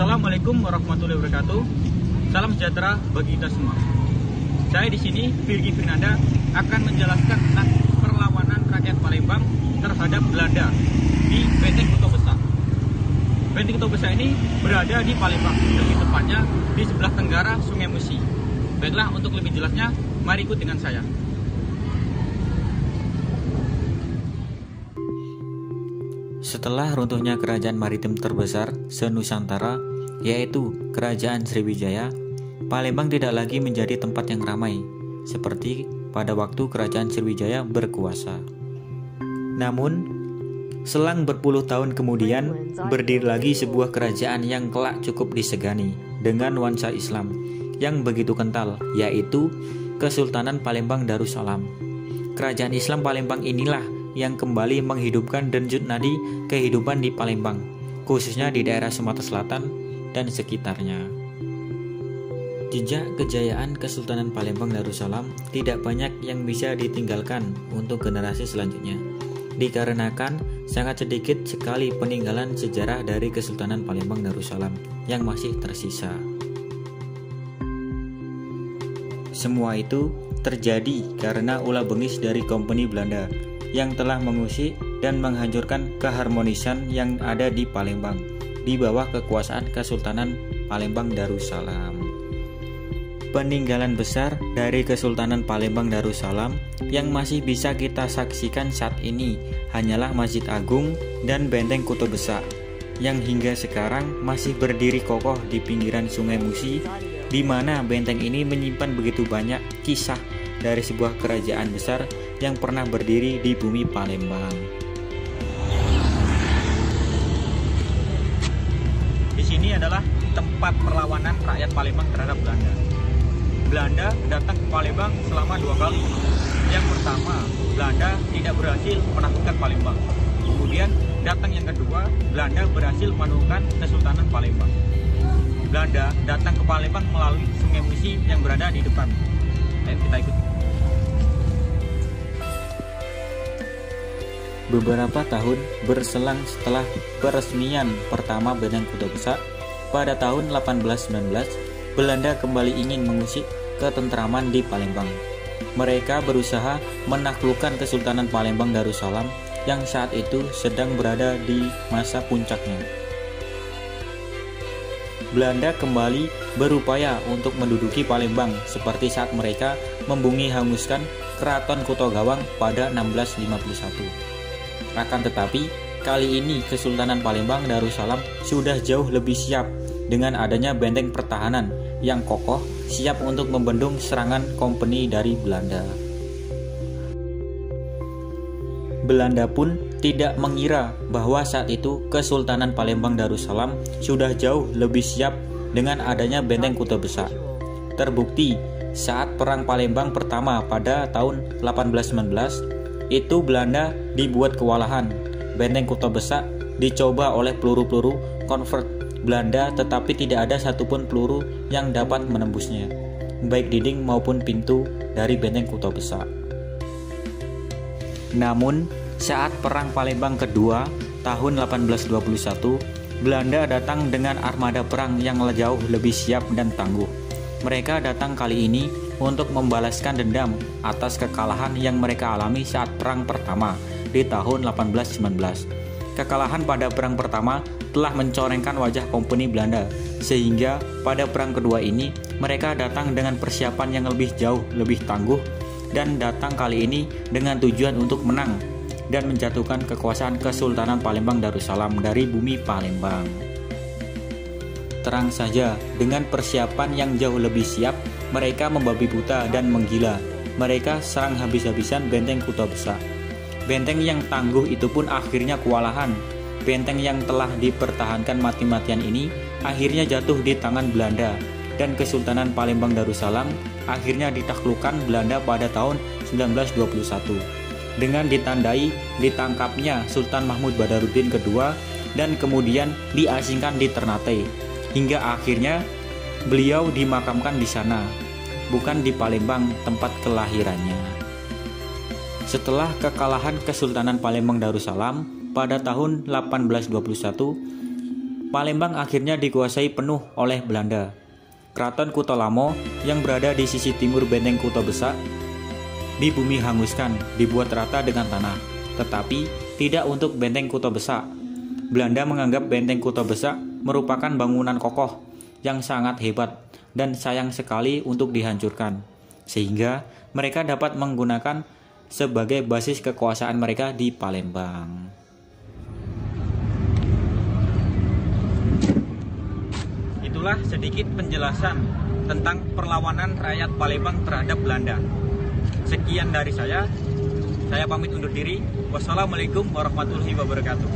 Assalamualaikum warahmatullahi wabarakatuh. Salam sejahtera bagi kita semua. Saya di sini, Virgi Fernanda, akan menjelaskan tentang perlawanan rakyat Palembang terhadap Belanda di Benteng Kota Besar. Benteng Kota Besar ini berada di Palembang, lebih tepatnya di sebelah tenggara Sungai Musi. Baiklah, untuk lebih jelasnya, mari ikut dengan saya. Setelah runtuhnya kerajaan maritim terbesar se-Nusantara, yaitu Kerajaan Sriwijaya, Palembang tidak lagi menjadi tempat yang ramai, seperti pada waktu Kerajaan Sriwijaya berkuasa. Namun, selang berpuluh tahun kemudian, berdiri lagi sebuah kerajaan yang kelak cukup disegani, dengan nuansa Islam yang begitu kental, yaitu Kesultanan Palembang Darussalam. Kerajaan Islam Palembang inilah yang kembali menghidupkan denyut nadi kehidupan di Palembang, khususnya di daerah Sumatera Selatan dan sekitarnya. Jejak kejayaan Kesultanan Palembang Darussalam tidak banyak yang bisa ditinggalkan untuk generasi selanjutnya, dikarenakan sangat sedikit sekali peninggalan sejarah dari Kesultanan Palembang Darussalam yang masih tersisa. Semua itu terjadi karena ulah bengis dari Kompeni Belanda yang telah mengusik dan menghancurkan keharmonisan yang ada di Palembang di bawah kekuasaan Kesultanan Palembang Darussalam. Peninggalan besar dari Kesultanan Palembang Darussalam yang masih bisa kita saksikan saat ini hanyalah Masjid Agung dan Benteng Kota Besar yang hingga sekarang masih berdiri kokoh di pinggiran Sungai Musi, di mana benteng ini menyimpan begitu banyak kisah dari sebuah kerajaan besar yang pernah berdiri di bumi Palembang. Di sini adalah tempat perlawanan rakyat Palembang terhadap Belanda. Belanda datang ke Palembang selama 2 kali. Yang pertama, Belanda tidak berhasil menaklukkan Palembang. Kemudian datang yang kedua, Belanda berhasil menaklukkan Kesultanan Palembang. Belanda datang ke Palembang melalui Sungai Musi yang berada di depan. Ayo kita ikuti. Beberapa tahun berselang setelah peresmian pertama Benteng Kota Besar pada tahun 1819, Belanda kembali ingin mengusik ketentraman di Palembang. Mereka berusaha menaklukkan Kesultanan Palembang Darussalam yang saat itu sedang berada di masa puncaknya. Belanda kembali berupaya untuk menduduki Palembang seperti saat mereka membumi hanguskan Keraton Kutogawang pada 1651. Akan tetapi, kali ini Kesultanan Palembang Darussalam sudah jauh lebih siap dengan adanya benteng pertahanan yang kokoh, siap untuk membendung serangan kompeni dari Belanda. Belanda pun tidak mengira bahwa saat itu Kesultanan Palembang Darussalam sudah jauh lebih siap dengan adanya benteng Kota Besar. Terbukti saat Perang Palembang pertama pada tahun 1819, itu Belanda dibuat kewalahan. Benteng Kota Besar dicoba oleh peluru-peluru konvert Belanda, tetapi tidak ada satupun peluru yang dapat menembusnya, baik dinding maupun pintu dari Benteng Kota Besar. Namun, saat Perang Palembang kedua tahun 1821, Belanda datang dengan armada perang yang jauh lebih siap dan tangguh. Mereka datang kali ini untuk membalaskan dendam atas kekalahan yang mereka alami saat Perang Pertama di tahun 1819. Kekalahan pada Perang Pertama telah mencorengkan wajah kompeni Belanda, sehingga pada Perang Kedua ini mereka datang dengan persiapan yang jauh lebih tangguh dan datang kali ini dengan tujuan untuk menang dan menjatuhkan kekuasaan Kesultanan Palembang Darussalam dari bumi Palembang. Terang saja, dengan persiapan yang jauh lebih siap, mereka membabi buta dan menggila. Mereka serang habis-habisan benteng Kota Besar. Benteng yang tangguh itu pun akhirnya kewalahan. Benteng yang telah dipertahankan mati-matian ini akhirnya jatuh di tangan Belanda, dan Kesultanan Palembang Darussalam akhirnya ditaklukkan Belanda pada tahun 1921 dengan ditandai ditangkapnya Sultan Mahmud Badarudin II dan kemudian diasingkan di Ternate, hingga akhirnya beliau dimakamkan di sana, bukan di Palembang tempat kelahirannya. Setelah kekalahan Kesultanan Palembang Darussalam pada tahun 1821, Palembang akhirnya dikuasai penuh oleh Belanda. Keraton Kuto Lamo yang berada di sisi timur benteng Kuto Besak di bumi hanguskan, dibuat rata dengan tanah, tetapi tidak untuk benteng Kuto Besak. Belanda menganggap benteng Kuto Besak merupakan bangunan kokoh yang sangat hebat dan sayang sekali untuk dihancurkan, sehingga mereka dapat menggunakan sebagai basis kekuasaan mereka di Palembang. Itulah sedikit penjelasan tentang perlawanan rakyat Palembang terhadap Belanda. Sekian dari saya pamit undur diri. Wassalamualaikum warahmatullahi wabarakatuh.